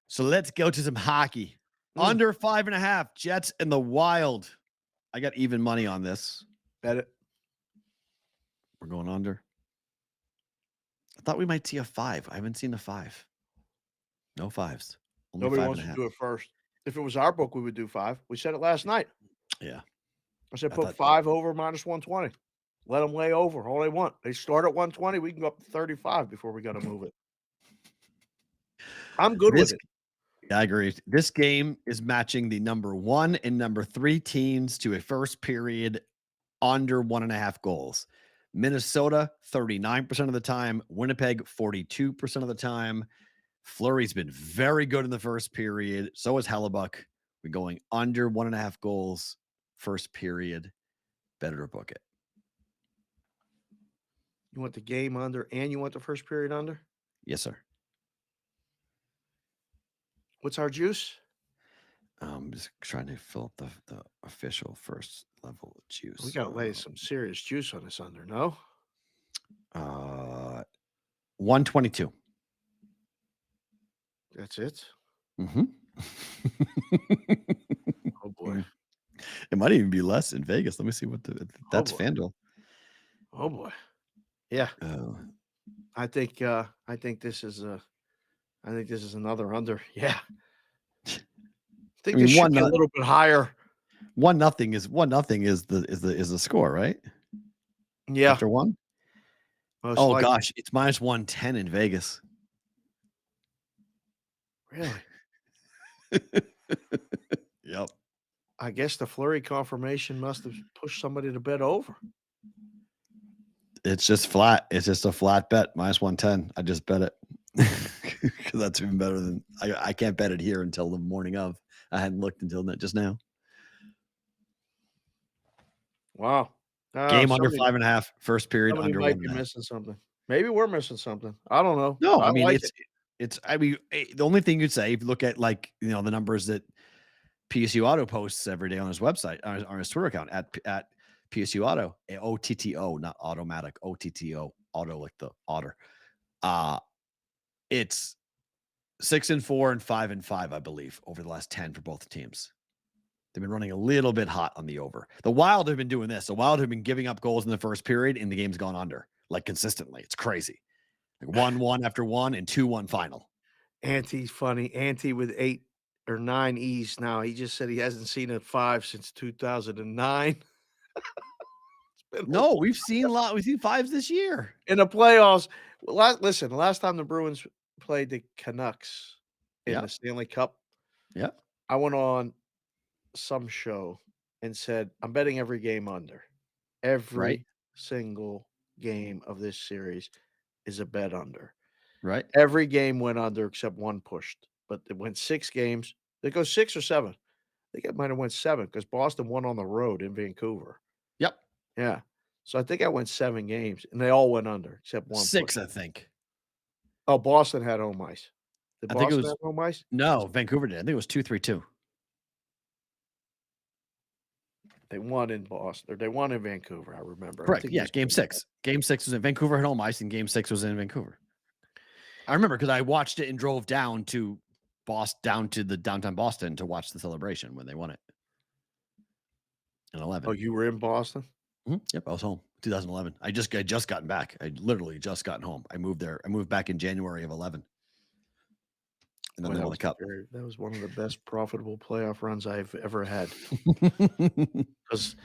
So let's go to some hockey. Mm. Under 5.5, Jets and the Wild. I got even money on this. Bet it. We're going under. I thought we might see a 5. I haven't seen a 5. No 5s. Only Nobody 5 wants and a to half. do it first. If it was our book, we would do 5. We said it last night. Yeah. I said I put thought- 5 over minus 120. Let them lay over all they want. They start at 120. We can go up to 35 before we got to move it. I'm good with it. I agree. This game is matching the number 1 and number 3 teams to a first period under 1.5 goals. Minnesota, 39% of the time. Winnipeg, 42% of the time. Fleury's been very good in the first period. So is Hellebuck. We're going under 1.5 goals first period. Better to book it. You want the game under and you want the first period under? Yes, sir. What's our juice? I'm just trying to fill up the official first level juice. We got to lay some serious juice on this under, no? 122. That's it? Mm-hmm. Oh, boy. It might even be less in Vegas. Let me see what that's FanDuel. Oh, boy. Yeah. Oh. I think this is another under. Yeah. I think this should be a little bit higher. 1-0 is the score, right? Yeah. After 1? Most Oh likely. gosh, it's minus 110 in Vegas. Really? Yep. I guess the Fleury confirmation must have pushed somebody to bet over. It's just flat. It's just a flat bet, minus 110. I just bet it. Because that's even better than I can't bet it here until the morning of. I hadn't looked until just now. Wow. Game under 5.5, first period somebody under might 1.5. be missing something. Maybe we're missing something. I don't know. No, I mean like it's I mean the only thing you'd say if you look at the numbers that PSU Auto posts every day on his website on his Twitter account at PSU Auto, OTTO, not automatic, OTTO, auto like the otter. It's 6-4 and 5-5, I believe, over the last 10 for both teams. They've been running a little bit hot on the over. The Wild have been doing this. The Wild have been giving up goals in the first period, and the game's gone under like consistently. It's crazy. Like 1-1 after 1 and 2-1 final. Ante's funny. Ante with 8 or 9 E's now. He just said he hasn't seen a 5 since 2009. No, we've seen a lot. We've seen 5s this year in the playoffs. Listen, the last time the Bruins played the Canucks in the Stanley Cup, I went on some show and said, I'm betting every game under. Every single game of this series is a bet under. Right. Every game went under except one pushed, but it went 6 games. They go 6 or 7. I think it might have went 7 because Boston won on the road in Vancouver. Yep. Yeah. So I think I went 7 games, and they all went under except one. 6, I think. Oh, Boston had home ice. Did Boston have home ice? No, Vancouver did. I think it was 2-3-2. They won in Boston, or they won in Vancouver, I remember. Correct. Yeah, game 6. Game 6 was in Vancouver had home ice, and game 6 was in Vancouver. I remember because I watched it and drove down to the downtown Boston to watch the celebration when they won it. In 11. Oh, you were in Boston? Mm-hmm. Yep, I was home. 2011. I just gotten back. I literally just gotten home. I moved there. I moved back in January of 11. And then they won the cup. That was one of the best profitable playoff runs I've ever had. Because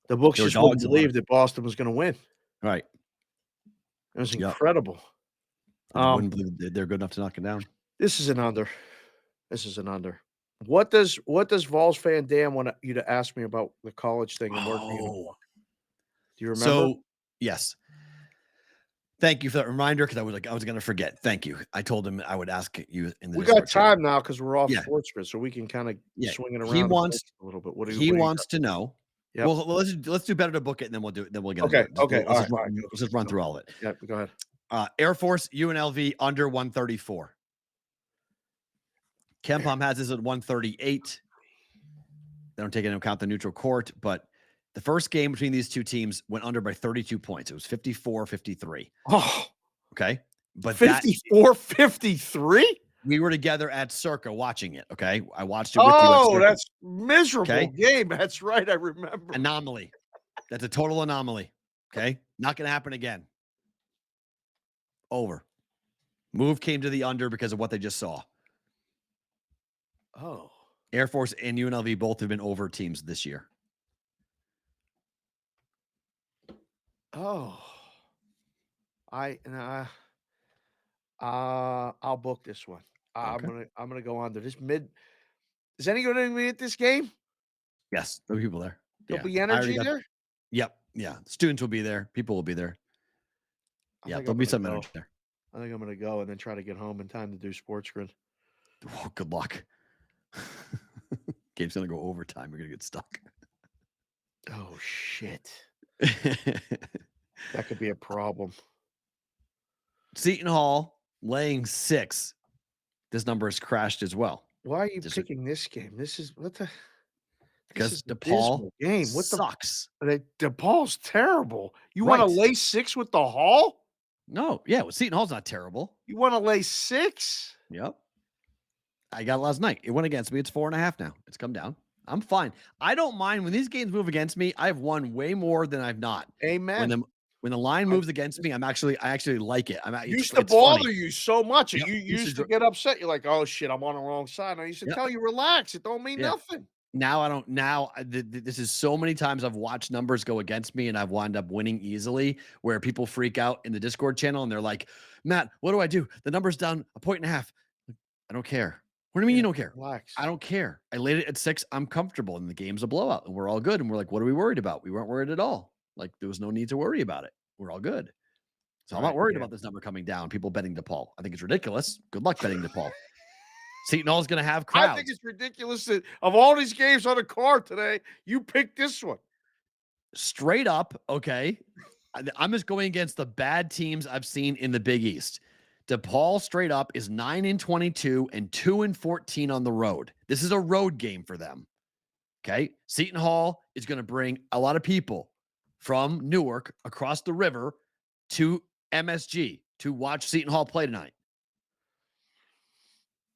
the books just wouldn't believe that Boston was going to win. Right. It was incredible. I wouldn't believe they're good enough to knock it down. This is an under. What does Vols fan Dan want you to ask me about the college thing and working in the book? Do you remember? So, yes. Thank you for that reminder because I was going to forget. Thank you. I told him I would ask you in the. We got time now because we're off sports grid, so we can kind of swing it around. He wants a little bit. What he wants to know. Yep. Well, let's do better to book it, and then we'll do it. Then we'll get okay. Let's just run through all of it. Yeah, go ahead. Air Force UNLV under 134. KenPom has this at 138. They don't take into account the neutral court, but the first game between these two teams went under by 32 points. It was 54-53. Oh, okay. But 54-53? We were together at Circa watching it, okay? I watched it with you at Oh, Circa, that's miserable okay? game. That's right, I remember. Anomaly. That's a total anomaly, okay? Not gonna happen again. Over. Move came to the under because of what they just saw. Oh. Air Force and UNLV both have been over teams this year. Oh. I'll book this one. Okay. I'm gonna go on to this mid. Is anyone gonna be at this game? Yes, there'll be people there. There'll Yeah. be I already energy got there? Yep. Yeah. Students will be there. People will be there. I Yeah, think there'll I'm be gonna some go. energy there. I think I'm gonna go and then try to get home in time to do sports grid. Oh, good luck. Game's gonna go overtime. You're gonna get stuck. Oh shit. That could be a problem. Seton Hall laying 6. This number has crashed as well. Why are you Just picking this game? This because is a DePaul dismal game. What the sucks. DePaul's terrible. You wanna Right. lay 6 with the Hall? No, yeah, well, Seton Hall's not terrible. You wanna lay 6? Yep. I got it last night. It went against me. It's 4.5 now. It's come down. I'm fine. I don't mind when these games move against me. I've won way more than I've not. When Amen. the when the line I moves against me, I actually like it. used to It's funny. bother you so much, and Yep. you This used is to get upset. You're like, "Oh, shit, I'm on the wrong side." And I used to Yep. tell you, "Relax, it don't mean Yeah. nothing." Now I don't. Now this is so many times I've watched numbers go against me and I've wound up winning easily. Where people freak out in the Discord channel and they're like, "Matt, what do I do? The number's down 1.5 points." I don't care. What do you mean Yeah, you don't care? I relax. don't care. I laid it at 6. I'm comfortable, and the game's a blowout, and we're all good. And we're like, what are we worried about? We weren't worried at all. Like, there was no need to worry about it. We're all good. So I'm not Right, worried yeah. about this number coming down. People betting DePaul. I think it's ridiculous. Good luck betting DePaul. Seton Hall's going to have I think crowds. it's ridiculous that of all these games on the card today, you picked this one. Straight up, okay. I'm just going against the bad teams I've seen in the Big East. DePaul straight up is 9-22 and 2-14 on the road. This is a road game for them. Okay. Seton Hall is going to bring a lot of people from Newark across the river to MSG to watch Seton Hall play tonight.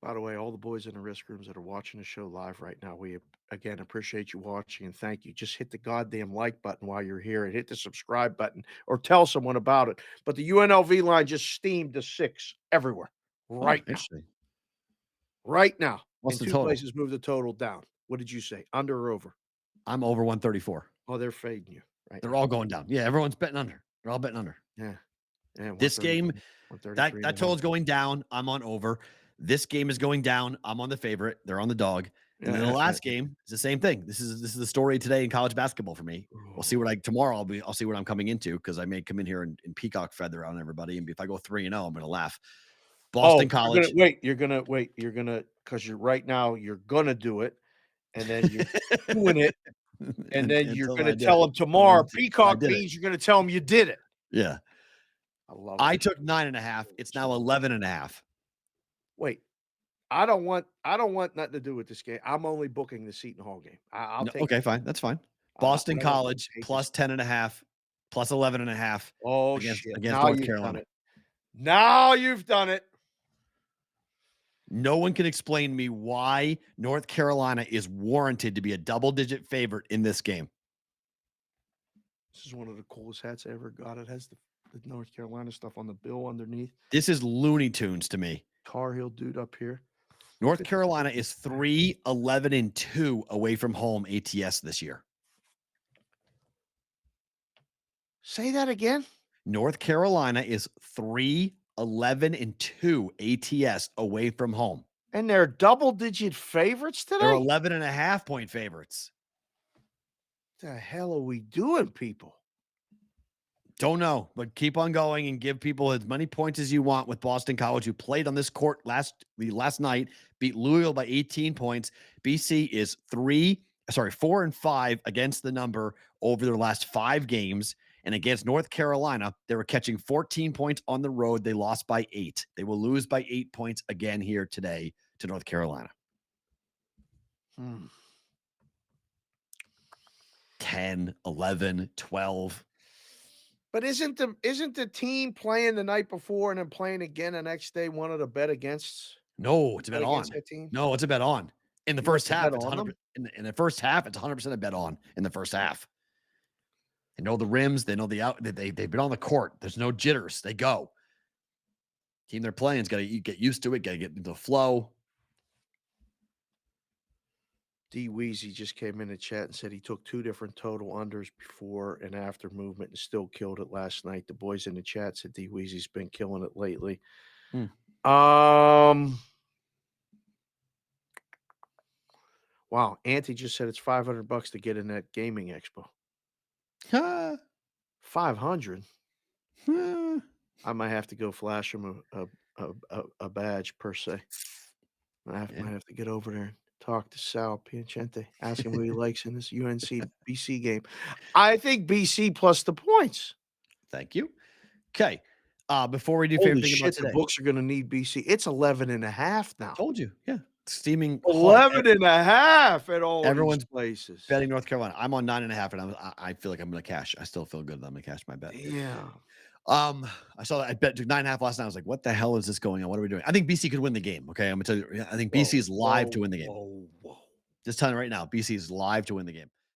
By the way, all the boys in the risk rooms that are watching the show live right now, we again appreciate you watching and thank you. Just hit the goddamn like button while you're here and hit the subscribe button or tell someone about it. But the UNLV line just steamed to 6 everywhere Oh, right now. interesting. Right now. What's In the 2 total? places, move the total down. What did you say? Under or over? I'm over 134. Oh, they're fading you right They're now. all going down. Yeah, everyone's betting under. They're all betting under. Yeah. Yeah. This game, 133 that and a half. total's going down. I'm on over. This game is going down. I'm on the favorite. They're on the dog. And then the last game is the same thing. This is the story today in college basketball for me. We'll see what tomorrow I'll see what I'm coming into because I may come in here and peacock feather on everybody. And if I go 3-0, I'm gonna laugh. Boston College. You're gonna because you're right now, you're gonna do it, and then you're doing it, and then you're until I gonna did it. tell them tomorrow. I Peacock did it. means you're gonna tell them you did it. Yeah. I took 9.5. It's now 11.5. Wait, I don't want nothing to do with this game. I'm only booking the Seton Hall game. I'll No, take okay, fine. That's fine. I Boston don't College take plus this. 10.5, plus 11.5 Oh, against shit. against Now North you've done Carolina. it. Now you've done it. No one can explain to me why North Carolina is warranted to be a double-digit favorite in this game. This is one of the coolest hats I ever got. It has the North Carolina stuff on the bill underneath. This is Looney Tunes to me. Tar Heel dude up here. North Carolina is 3-11-2 away from home ATS this year. Say that again. North Carolina is 3-11-2 ATS away from home. And they're double-digit favorites today? They're 11.5-point favorites. What the hell are we doing, people? Don't know, but keep on going and give people as many points as you want with Boston College, who played on this court last night, beat Louisville by 18 points. BC is 4-5 against the number over their last 5 games. And against North Carolina, they were catching 14 points on the road. They lost by 8. They will lose by 8 points again here today to North Carolina. 10, 11, 12. But isn't the team playing the night before and then playing again the next day one of the bet against? No, it's a bet Bet against on. that team? No, it's a bet on. In the You first have to bet half, it's on 100 them? in the first half, it's 100% a bet on in the first half. They know the rims, they know the out they've been on the court. There's no jitters. They go. Team they're playing's gotta get used to it, gotta get into the flow. D Weezy just came in the chat and said he took 2 different total unders before and after movement and still killed it last night. The boys in the chat said D Weezy's been killing it lately. Hmm. Wow, Auntie just said it's $500 to get in that gaming expo. 500? I might have to go flash him a badge per se. Might have to get over there and talk to Sal Piacente, ask him who he likes in this UNC BC game. I think BC plus the points. Thank you. Okay. Before we do Holy favorite thing about shit, the today. books are gonna need BC. It's 11.5 now. Told you. Yeah. Steaming hard. 11.5 at all of these Everyone's places. betting North Carolina. I'm on 9.5, and I feel like I'm gonna cash. I still feel good that I'm gonna cash my bet. Yeah. I saw that I bet 9.5 last night. I was like, what the hell is this going on? What are we doing? I think BC could win the game. Okay. I'm gonna tell you, I think BC is live to win the game. Whoa. Just telling you right now, BC is live to win the game.